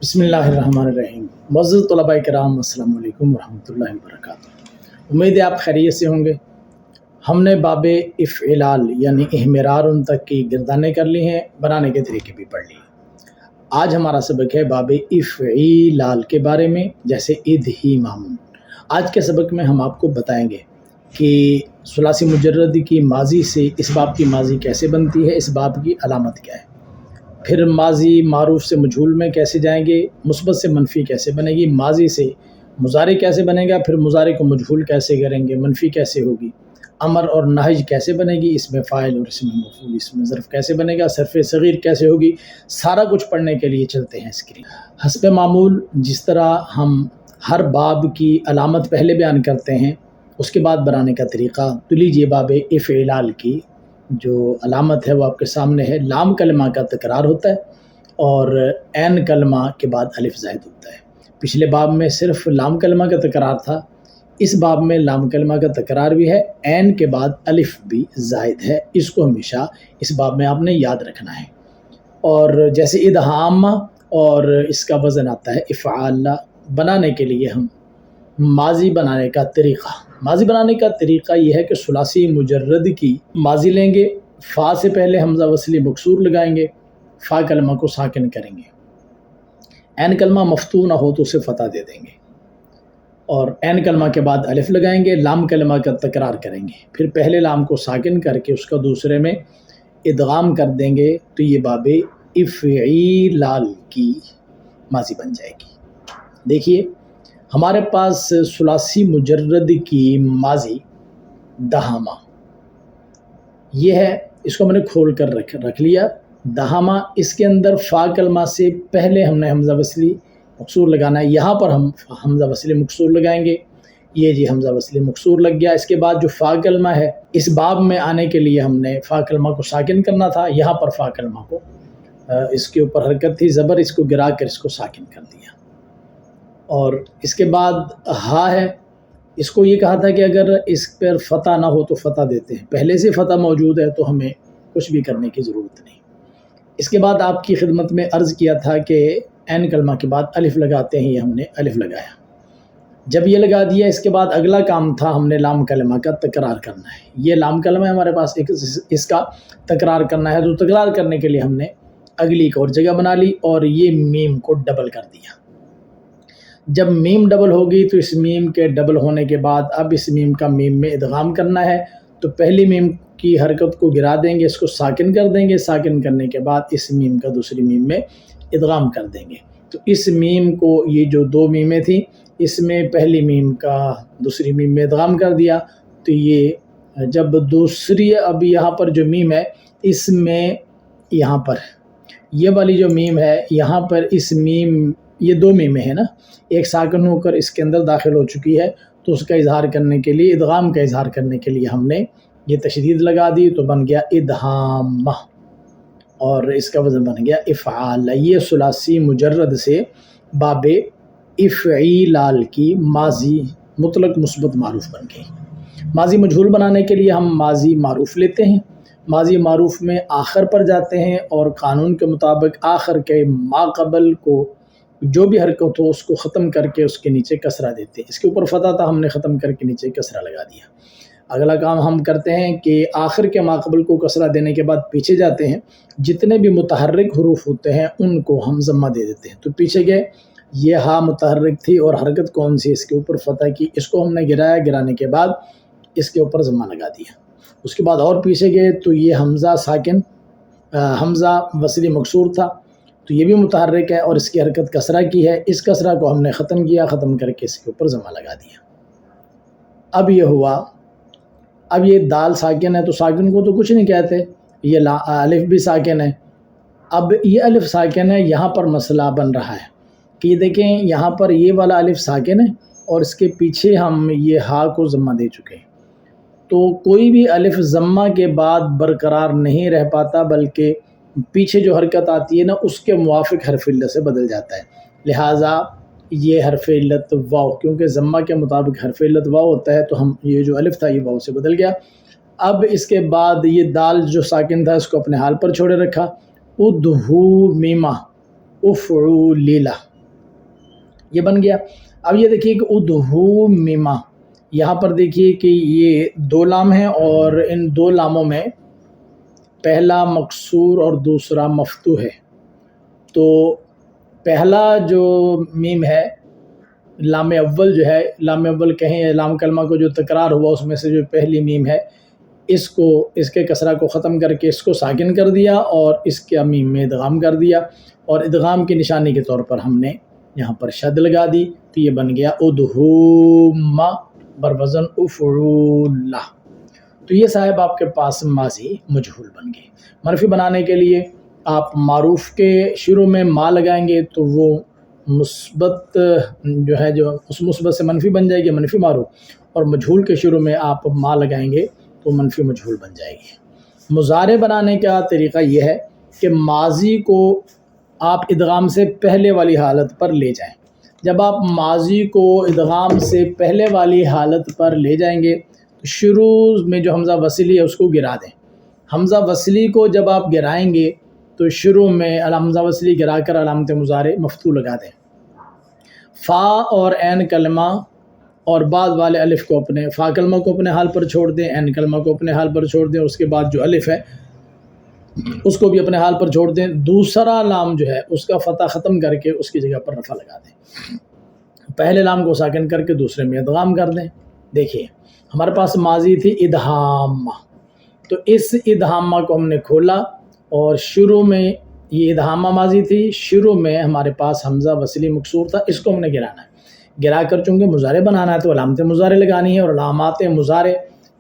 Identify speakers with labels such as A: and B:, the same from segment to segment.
A: بسم اللہ الرحمن الرحیم۔ معزز طلباء کرام، السلام علیکم ورحمۃ اللہ وبرکاتہ۔ امید ہے آپ خیریت سے ہوں گے۔ ہم نے باب افعلال یعنی احمرار ان تک کی گردانیں کر لی ہیں، بنانے کے طریقے بھی پڑھ لی ہیں۔ آج ہمارا سبق ہے باب افعلال کے بارے میں، جیسے ادھیمام۔ آج کے سبق میں ہم آپ کو بتائیں گے کہ ثلاثی مجرد کی ماضی سے اس باب کی ماضی کیسے بنتی ہے، اس باب کی علامت کیا ہے، پھر ماضی معروف سے مجہول میں کیسے جائیں گے، مثبت سے منفی کیسے بنے گی، ماضی سے مضارع کیسے بنے گا، پھر مضارع کو مجہول کیسے کریں گے، منفی کیسے ہوگی، امر اور نہج کیسے بنے گی، اس میں فاعل اور اس میں مفعول، اس میں ظرف کیسے بنے گا، صرف صغیر کیسے ہوگی، سارا کچھ پڑھنے کے لیے چلتے ہیں اسکرین حسب معمول۔ جس طرح ہم ہر باب کی علامت پہلے بیان کرتے ہیں، اس کے بعد بنانے کا طریقہ، تو لیجئے باب افعلال کی جو علامت ہے وہ آپ کے سامنے ہے۔ لام کلمہ کا تکرار ہوتا ہے اور عین کلمہ کے بعد الف زائد ہوتا ہے۔ پچھلے باب میں صرف لام کلمہ کا تکرار تھا، اس باب میں لام کلمہ کا تکرار بھی ہے، عین کے بعد الف بھی زائد ہے۔ اس کو ہمیشہ اس باب میں آپ نے یاد رکھنا ہے۔ اور جیسے ادغام اور اس کا وزن آتا ہے افعال، بنانے کے لیے ہم ماضی بنانے کا طریقہ یہ ہے کہ ثلاثی مجرد کی ماضی لیں گے، فا سے پہلے حمزہ وصلی مکسور لگائیں گے، فا کلمہ کو ساکن کریں گے، عین کلمہ مفتوح نہ ہو تو اسے فتح دے دیں گے، اور عین کلمہ کے بعد الف لگائیں گے، لام کلمہ کا تکرار کریں گے، پھر پہلے لام کو ساکن کر کے اس کا دوسرے میں ادغام کر دیں گے، تو یہ باب افعلال کی ماضی بن جائے گی۔ دیکھیے ہمارے پاس ثلاثی مجرد کی ماضی دہامہ یہ ہے، اس کو میں نے کھول کر رکھ لیا۔ دہامہ، اس کے اندر فا کلمہ سے پہلے ہم نے حمزہ وصلی مکسور لگانا ہے، یہاں پر ہم حمزہ وصلی مکسور لگائیں گے، یہ جی حمزہ وصلی مکسور لگ گیا۔ اس کے بعد جو فا کلمہ ہے، اس باب میں آنے کے لیے ہم نے فا کلمہ کو ساکن کرنا تھا، یہاں پر فا کلمہ کو اس کے اوپر حرکت تھی زبر، اس کو گرا کر اس کو ساکن کر دیا۔ اور اس کے بعد ہا ہے، اس کو یہ کہا تھا کہ اگر اس پر فتح نہ ہو تو فتح دیتے ہیں، پہلے سے فتح موجود ہے تو ہمیں کچھ بھی کرنے کی ضرورت نہیں۔ اس کے بعد آپ کی خدمت میں عرض کیا تھا کہ عین کلمہ کے بعد الف لگاتے ہیں، یہ ہم نے الف لگایا۔ جب یہ لگا دیا، اس کے بعد اگلا کام تھا ہم نے لام کلمہ کا تکرار کرنا ہے۔ یہ لام کلمہ ہے ہمارے پاس، اس کا تکرار کرنا ہے، تو تکرار کرنے کے لیے ہم نے اگلی ایک اور جگہ بنا لی اور یہ میم کو ڈبل کر دیا۔ جب میم ڈبل ہوگی تو اس میم کے ڈبل ہونے کے بعد اب اس میم کا میم میں ادغام کرنا ہے، تو پہلی میم کی حرکت کو گرا دیں گے، اس کو ساکن کر دیں گے، ساکن کرنے کے بعد اس میم کا دوسری میم میں ادغام کر دیں گے۔ تو اس میم کو، یہ جو دو میمیں تھیں، اس میں پہلی میم کا دوسری میم میں ادغام کر دیا، تو یہ جب دوسری، اب یہاں پر جو میم ہے اس میں، یہاں پر یہ والی جو میم ہے، یہاں پر اس میم، یہ دو میمیں ہیں نا، ایک ساکن ہو کر اس کے اندر داخل ہو چکی ہے، تو اس کا اظہار کرنے کے لیے، ادغام کا اظہار کرنے کے لیے ہم نے یہ تشدید لگا دی، تو بن گیا ادھامہ، اور اس کا وزن بن گیا افعال۔ یہ ثلاثی مجرد سے باب افعلال کی ماضی مطلق مثبت معروف بن گئی۔ ماضی مجہول بنانے کے لیے ہم ماضی معروف لیتے ہیں، ماضی معروف میں آخر پر جاتے ہیں اور قانون کے مطابق آخر کے ما قبل کو جو بھی حرکت ہو اس کو ختم کر کے اس کے نیچے کسرہ دیتے ہیں۔ اس کے اوپر فتح تھا، ہم نے ختم کر کے نیچے کسرہ لگا دیا۔ اگلا کام ہم کرتے ہیں کہ آخر کے ما قبل کو کسرہ دینے کے بعد پیچھے جاتے ہیں، جتنے بھی متحرک حروف ہوتے ہیں ان کو ہم ضمہ دے دیتے ہیں۔ تو پیچھے گئے، یہ ہا متحرک تھی اور حرکت کون سی، اس کے اوپر فتح کی، اس کو ہم نے گرایا، گرانے کے بعد اس کے اوپر ضمہ لگا دیا۔ اس کے بعد اور پیچھے گئے تو یہ حمزہ ساکن، حمزہ وصلی مکسور تھا، تو یہ بھی متحرک ہے اور اس کی حرکت کسرہ کی ہے، اس کسرہ کو ہم نے ختم کیا، ختم کر کے اس کے اوپر ضمہ لگا دیا۔ اب یہ ہوا، اب یہ دال ساکن ہے تو ساکن کو تو کچھ نہیں کہتے، یہ الف بھی ساکن ہے۔ اب یہ الف ساکن ہے، یہاں پر مسئلہ بن رہا ہے کہ یہ دیکھیں یہاں پر یہ والا الف ساکن ہے اور اس کے پیچھے ہم یہ ہا کو ضمہ دے چکے ہیں، تو کوئی بھی الف ضمہ کے بعد برقرار نہیں رہ پاتا، بلکہ پیچھے جو حرکت آتی ہے نا اس کے موافق حرف علت سے بدل جاتا ہے۔ لہٰذا یہ حرف علت واو، کیونکہ ضمہ کے مطابق حرف علت واو ہوتا ہے، تو ہم یہ جو الف تھا یہ واو سے بدل گیا۔ اب اس کے بعد یہ دال جو ساکن تھا اس کو اپنے حال پر چھوڑے رکھا، ادھو میمہ افعولیلا، یہ بن گیا۔ اب یہ دیکھیے کہ ادھومما، یہاں پر دیکھیے کہ یہ دو لام ہیں اور ان دو لاموں میں پہلا مکسور اور دوسرا مفتوح ہے۔ تو پہلا جو میم ہے لام اول جو ہے، لام اول کہیں یا لام کلمہ کو جو تکرار ہوا اس میں سے جو پہلی میم ہے، اس کے کسرہ کو ختم کر کے اس کو ساکن کر دیا اور اس کے میم میں ادغام کر دیا، اور ادغام کی نشانی کے طور پر ہم نے یہاں پر شد لگا دی، تو یہ بن گیا ادھوما بروزن افعولہ۔ تو یہ صاحب آپ کے پاس ماضی مجہول بن گئے۔ منفی بنانے کے لیے آپ معروف کے شروع میں ما لگائیں گے تو وہ مثبت جو ہے جو اس مثبت سے منفی بن جائے گی، منفی معروف، اور مجہول کے شروع میں آپ ما لگائیں گے تو منفی مجہول بن جائے گی۔ مضارع بنانے کا طریقہ یہ ہے کہ ماضی کو آپ ادغام سے پہلے والی حالت پر لے جائیں۔ جب آپ ماضی کو ادغام سے پہلے والی حالت پر لے جائیں گے تو شروع میں جو حمزہ وصلی ہے اس کو گرا دیں۔ حمزہ وصلی کو جب آپ گرائیں گے تو شروع میں حمزہ وصلی گرا کر علامت مضارع مفتوح لگا دیں۔ فا اور عین کلمہ اور بعد والے الف کو اپنے فا کلمہ کو اپنے حال پر چھوڑ دیں، عین کلمہ کو اپنے حال پر چھوڑ دیں، اور اس کے بعد جو الف ہے اس کو بھی اپنے حال پر چھوڑ دیں۔ دوسرا لام جو ہے اس کا فتح ختم کر کے اس کی جگہ پر رفع لگا دیں۔ پہلے لام کو ساکن کر کے دوسرے میں ادغام کر دیں۔ دیکھیے ہمارے پاس ماضی تھی ادہامہ، تو اس ادہامہ کو ہم نے کھولا اور شروع میں یہ ادہامہ ماضی تھی، شروع میں ہمارے پاس حمزہ وصلی مکسور تھا، اس کو ہم نے گرانا ہے۔ گرا کر چونکہ مضارع بنانا ہے تو علامت مضارع لگانی ہے، اور علامات مضارع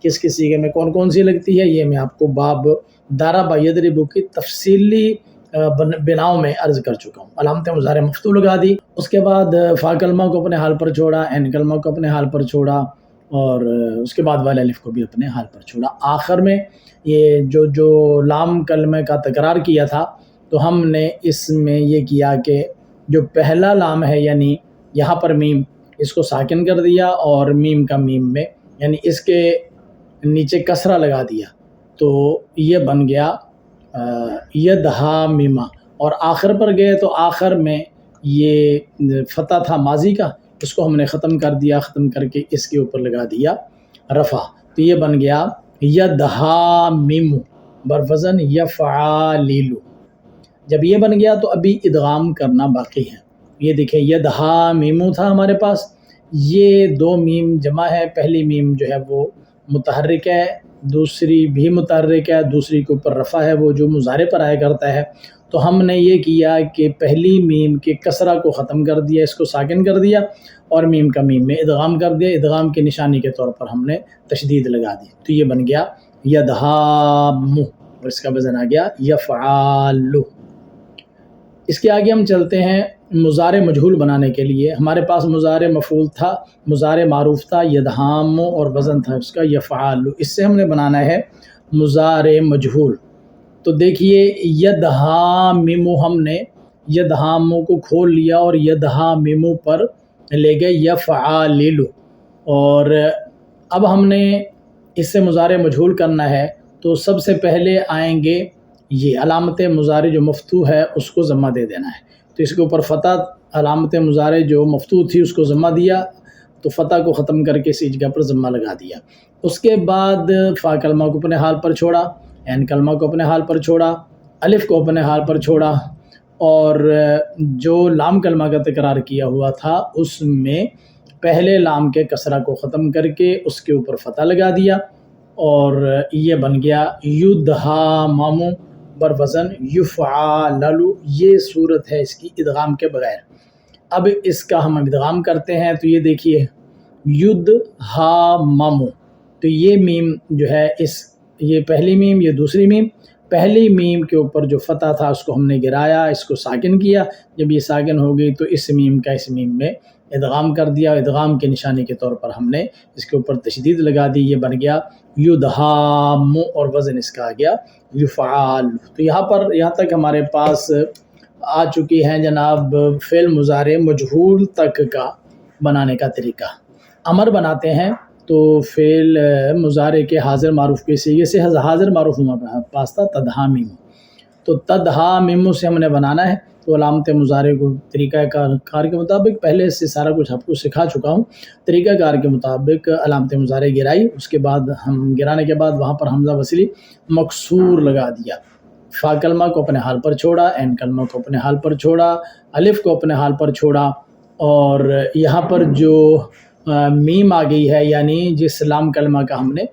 A: کس کس صیغے میں کون کون سی لگتی ہے یہ میں آپ کو باب ضرب یضرب کی تفصیلی بناؤں میں عرض کر چکا ہوں۔ علامت مضارع مفتوح لگا دی، اس کے بعد فا کلمہ کو اپنے حال پر چھوڑا، عین کلمہ کو اپنے حال پر چھوڑا، اور اس کے بعد والے الف کو بھی اپنے حال پر چھوڑا۔ آخر میں یہ جو لام کلمہ کا تکرار کیا تھا تو ہم نے اس میں یہ کیا کہ جو پہلا لام ہے یعنی یہاں پر میم، اس کو ساکن کر دیا اور میم کا میم میں یعنی اس کے نیچے کسرہ لگا دیا، تو یہ بن گیا یدہامما، اور آخر پر گئے تو آخر میں یہ فتح تھا ماضی کا، اس کو ہم نے ختم کر دیا، ختم کر کے اس کے اوپر لگا دیا رفع، تو یہ بن گیا یدہامم بروزن یفعالل۔ جب یہ بن گیا تو ابھی ادغام کرنا باقی ہے۔ یہ دیکھیں یدہامم تھا ہمارے پاس، یہ دو میم جمع ہے، پہلی میم جو ہے وہ متحرک ہے، دوسری بھی متحرک ہے، دوسری کے اوپر رفع ہے وہ جو مضارع پر آیا کرتا ہے، تو ہم نے یہ کیا کہ پہلی میم کے کسرہ کو ختم کر دیا، اس کو ساکن کر دیا اور میم کا میم میں ادغام کر دیا۔ ادغام کی نشانی کے طور پر ہم نے تشدید لگا دی، تو یہ بن گیا یدہام، اور اس کا وزن آ گیا یفعال۔ اس کے آگے ہم چلتے ہیں مضارع مجہول بنانے کے لیے۔ ہمارے پاس مضارع مفعول تھا، مضارع معروف تھا یدہام، اور وزن تھا اس کا یفعال۔ اس سے ہم نے بنانا ہے مضارع مجہول۔ تو دیکھیے یدہامم، ہم نے یدہام کو کھول لیا اور یدہامم پر لے گئے یفعالل، اور اب ہم نے اس سے مضارع مجہول کرنا ہے تو سب سے پہلے آئیں گے یہ علامت مضارع جو مفتوح ہے اس کو ضمہ دے دینا ہے، تو اس کے اوپر فتح، علامت مضارع جو مفتوح تھی اس کو ضمہ دیا، تو فتح کو ختم کر کے اسی جگہ پر ضمہ لگا دیا۔ اس کے بعد فا کلمہ کو اپنے حال پر چھوڑا، عین کلمہ کو اپنے حال پر چھوڑا، الف کو اپنے حال پر چھوڑا، اور جو لام کلمہ کا تکرار کیا ہوا تھا اس میں پہلے لام کے کسرہ کو ختم کر کے اس کے اوپر فتح لگا دیا، اور یہ بن گیا یدہامم بروزن یفعالل۔ یہ صورت ہے اس کی ادغام کے بغیر۔ اب اس کا ہم ادغام کرتے ہیں تو یہ دیکھیے یدہامم، تو یہ میم جو ہے یہ پہلی میم، یہ دوسری میم، پہلی میم کے اوپر جو فتح تھا اس کو ہم نے گرایا، اس کو ساکن کیا، جب یہ ساکن ہو گئی تو اس میم کا اس میم میں ادغام کر دیا، ادغام کی نشانی کے طور پر ہم نے اس کے اوپر تشدید لگا دی، یہ بن گیا یدہام، اور وزن اس کا آ گیا یفعال۔ تو یہاں تک ہمارے پاس آ چکی ہیں جناب فعل مضارع مجہول تک کا بنانے کا طریقہ۔ امر بناتے ہیں تو فعل مضارع کے حاضر معروف کے صیغے سے حاضر معروف ہمارے پاس تھا تدہامم، تو تدہامم سے ہم نے بنانا ہے، تو علامت مضارع کو طریقہ کار کے مطابق پہلے سے سارا کچھ آپ کو سکھا چکا ہوں، طریقہ کار کے مطابق علامت مضارع گرائی، اس کے بعد ہم گرانے کے بعد وہاں پر حمزہ وصلی مکسور لگا دیا، فا کلمہ کو اپنے حال پر چھوڑا، عین کلمہ کو اپنے حال پر چھوڑا، الف کو اپنے حال پر چھوڑا، اور یہاں پر جو میم آ گئی ہے یعنی جس لام کلمہ کا ہم نے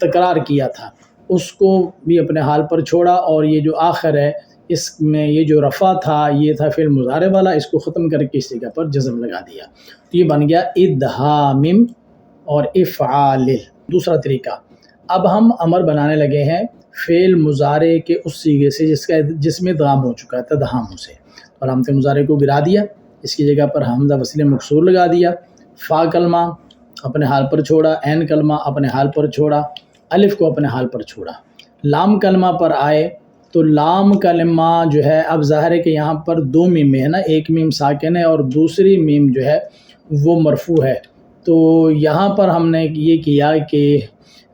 A: تکرار کیا تھا اس کو بھی اپنے حال پر چھوڑا، اور یہ جو آخر ہے اس میں یہ جو رفع تھا یہ تھا فعل مضارع والا، اس کو ختم کر کے اس جگہ پر جزم لگا دیا، تو یہ بن گیا ادھامم اور افعال۔ دوسرا طریقہ، اب ہم امر بنانے لگے ہیں فعل مضارع کے اس صیغے سے جس میں ادغام ہو چکا ہے تدہام سے، علامت مضارع کو گرا دیا، اس کی جگہ پر حمزہ وصلی مکسور لگا دیا، فا کلمہ اپنے حال پر چھوڑا، عین کلمہ اپنے حال پر چھوڑا، الف کو اپنے حال پر چھوڑا، لام کلمہ پر آئے تو لام کلمہ جو ہے اب ظاہر ہے کہ یہاں پر دو میم ہے نا، ایک میم ساکن ہے اور دوسری میم جو ہے وہ مرفوع ہے، تو یہاں پر ہم نے یہ کیا کہ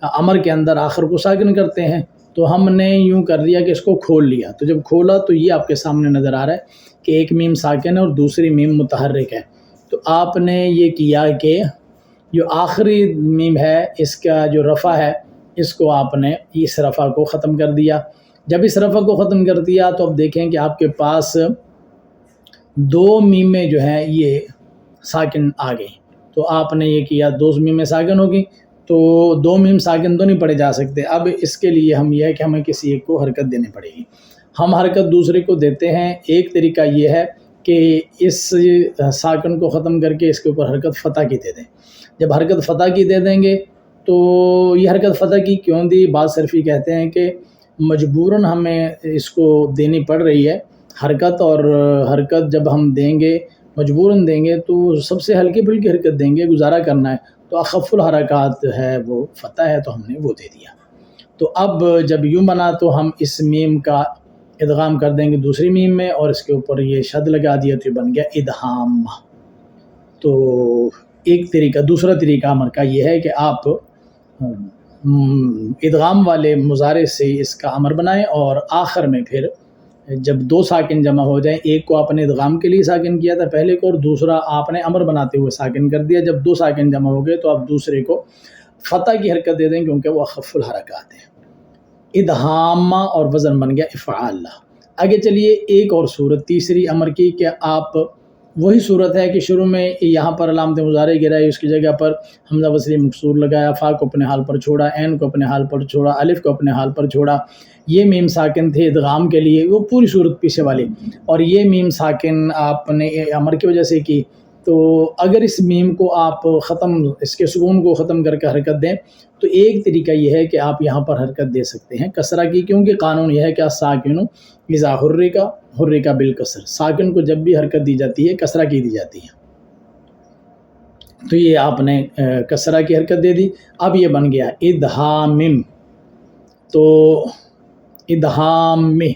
A: امر کے اندر آخر کو ساکن کرتے ہیں، تو ہم نے یوں کر دیا کہ اس کو کھول لیا، تو جب کھولا تو یہ آپ کے سامنے نظر آ رہا ہے کہ ایک میم ساکن ہے اور دوسری میم متحرک ہے، تو آپ نے یہ کیا کہ جو آخری میم ہے اس کا جو رفع ہے اس کو آپ نے اس رفع کو ختم کر دیا، جب اس رفع کو ختم کر دیا تو اب دیکھیں کہ آپ کے پاس دو میمیں جو ہیں یہ ساکن آ گئی، تو آپ نے یہ کیا دو میمیں ساکن ہوگی، تو دو میم ساکن تو نہیں پڑھے جا سکتے، اب اس کے لیے ہم یہ ہے کہ ہمیں کسی ایک کو حرکت دینے پڑے گی، ہم حرکت دوسرے کو دیتے ہیں، ایک طریقہ یہ ہے کہ اس ساکن کو ختم کر کے اس کے اوپر حرکت فتح کی دے دیں، جب حرکت فتح کی دے دیں گے تو یہ حرکت فتح کی کیوں دی، بعض صرفی کہتے ہیں کہ مجبوراً ہمیں اس کو دینی پڑ رہی ہے حرکت، اور حرکت جب ہم دیں گے مجبوراً دیں گے تو سب سے ہلکی پھلکی حرکت دیں گے، گزارا کرنا ہے، تو اخف الحرکات ہے وہ فتح ہے تو ہم نے وہ دے دیا، تو اب جب یوں بنا تو ہم اس میم کا ادغام کر دیں گے دوسری میم میں اور اس کے اوپر یہ شد لگا دیا تو یہ بن گیا ادہام۔ تو ایک طریقہ، دوسرا طریقہ امر کا یہ ہے کہ آپ ادغام والے مضارع سے اس کا امر بنائیں اور آخر میں پھر جب دو ساکن جمع ہو جائیں، ایک کو آپ نے ادغام کے لیے ساکن کیا تھا پہلے کو، اور دوسرا آپ نے امر بناتے ہوئے ساکن کر دیا، جب دو ساکن جمع ہو گئے تو آپ دوسرے کو فتح کی حرکت دے دیں کیونکہ وہ اخف الحرکات ہیں، ادہام اور وزن بن گیا افعال۔ آگے چلیے ایک اور صورت تیسری امر کی، کہ آپ وہی صورت ہے کہ شروع میں یہاں پر علامت مضارع گرائی، اس کی جگہ پر حمزہ وصلی مکسور لگایا، فا کو اپنے حال پر چھوڑا، عین کو اپنے حال پر چھوڑا، الف کو اپنے حال پر چھوڑا، یہ میم ساکن تھے ادغام کے لیے، وہ پوری صورت پیچھے والی، اور یہ میم ساکن آپ نے امر کی وجہ سے کی، تو اگر اس میم کو آپ اس کے سکون کو ختم کر کے حرکت دیں تو ایک طریقہ یہ ہے کہ آپ یہاں پر حرکت دے سکتے ہیں کسرہ کی، کیونکہ قانون یہ ہے کہ ساکن اذا حرک بالکسر، ساکن کو جب بھی حرکت دی جاتی ہے کسرہ کی دی جاتی ہے، تو یہ آپ نے کسرہ کی حرکت دے دی، اب یہ بن گیا ادہامم، تو ادہام میں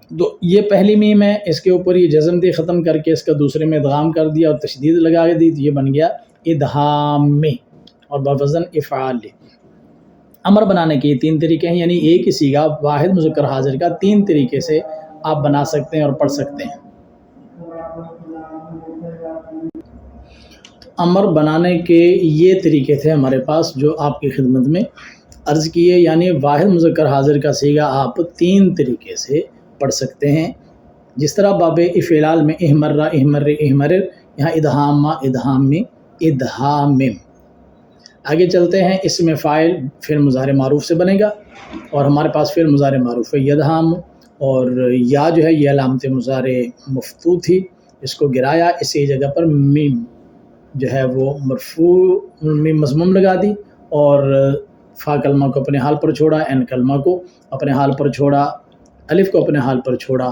A: تو یہ پہلی میم ہے، اس کے اوپر یہ جزم دی ختم کر کے اس کا دوسرے میں ادغام کر دیا اور تشدید لگا دی، تو یہ بن گیا ادہام میں اور بوزن افعال۔ امر بنانے کے یہ تین طریقے ہیں، یعنی ایک ہی صیغہ واحد مذکر حاضر کا تین طریقے سے آپ بنا سکتے ہیں اور پڑھ سکتے ہیں۔ امر بنانے کے یہ طریقے تھے ہمارے پاس جو آپ کی خدمت میں عرض کیے، یعنی واحد مذکر حاضر کا صیغہ آپ تین طریقے سے پڑھ سکتے ہیں، جس طرح باب افعال میں احمر احمر احمرر، یہاں ادہام ادہام میں ادہامم۔ آگے چلتے ہیں، اس میں فاعل فعل مضارع معروف سے بنے گا اور ہمارے پاس فعل مضارع معروف ہے یدہام، اور یا جو ہے یہ علامت مضارع مفتوح تھی، اس کو گرایا، اسی جگہ پر میم جو ہے وہ مرفوع میم مضموم لگا دی، اور فا کلمہ کو اپنے حال پر چھوڑا، عین کلمہ کو اپنے حال پر چھوڑا، الف کو اپنے حال پر چھوڑا،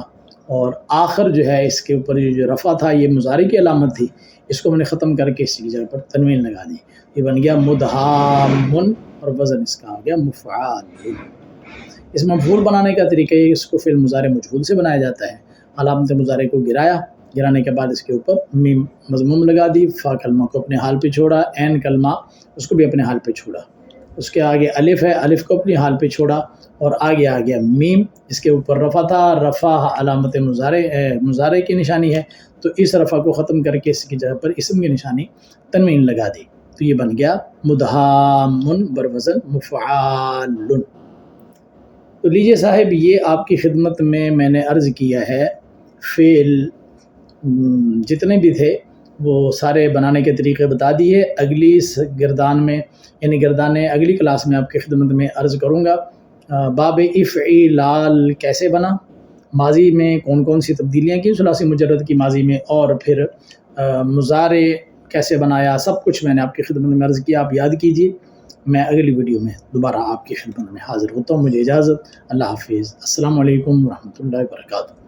A: اور آخر جو ہے اس کے اوپر جو رفع تھا یہ مضارع کی علامت تھی، اس کو میں نے ختم کر کے اس کی جگہ پر تنوین لگا دی، یہ بن گیا مدہامن اور وزن اس کا آ گیا مفعال۔ اس مفعول بنانے کا طریقہ یہ، اس کو فعل مضارع مجہول سے بنایا جاتا ہے، علامت مضارع کو گرانے کے بعد اس کے اوپر میم مضموم لگا دی، فا کلمہ کو اپنے حال پہ چھوڑا، عین کلمہ اس کو بھی اپنے حال پہ چھوڑا، اس کے آگے الف ہے، الف کو اپنی حال پہ چھوڑا اور آگے آ گیا میم، اس کے اوپر رفع تھا، رفع علامت مضارع کی نشانی ہے، تو اس رفع کو ختم کر کے اس کی جگہ پر اسم کی نشانی تنوین لگا دی، تو یہ بن گیا مدہامن بروزن مفعال۔ تو لیجئے صاحب، یہ آپ کی خدمت میں نے عرض کیا ہے فعل جتنے بھی تھے وہ سارے بنانے کے طریقے بتا دیے۔ اگلی گردان میں یعنی گردان اگلی کلاس میں آپ کی خدمت میں عرض کروں گا باب افعلال کیسے بنا، ماضی میں کون کون سی تبدیلیاں کی ثلاثی مجرد کی ماضی میں، اور پھر مضارع کیسے بنایا، سب کچھ میں نے آپ کی خدمت میں عرض کیا، آپ یاد کیجئے۔ میں اگلی ویڈیو میں دوبارہ آپ کی خدمت میں حاضر ہوتا ہوں، مجھے اجازت، اللہ حافظ، السلام علیکم ورحمۃ اللہ وبرکاتہ۔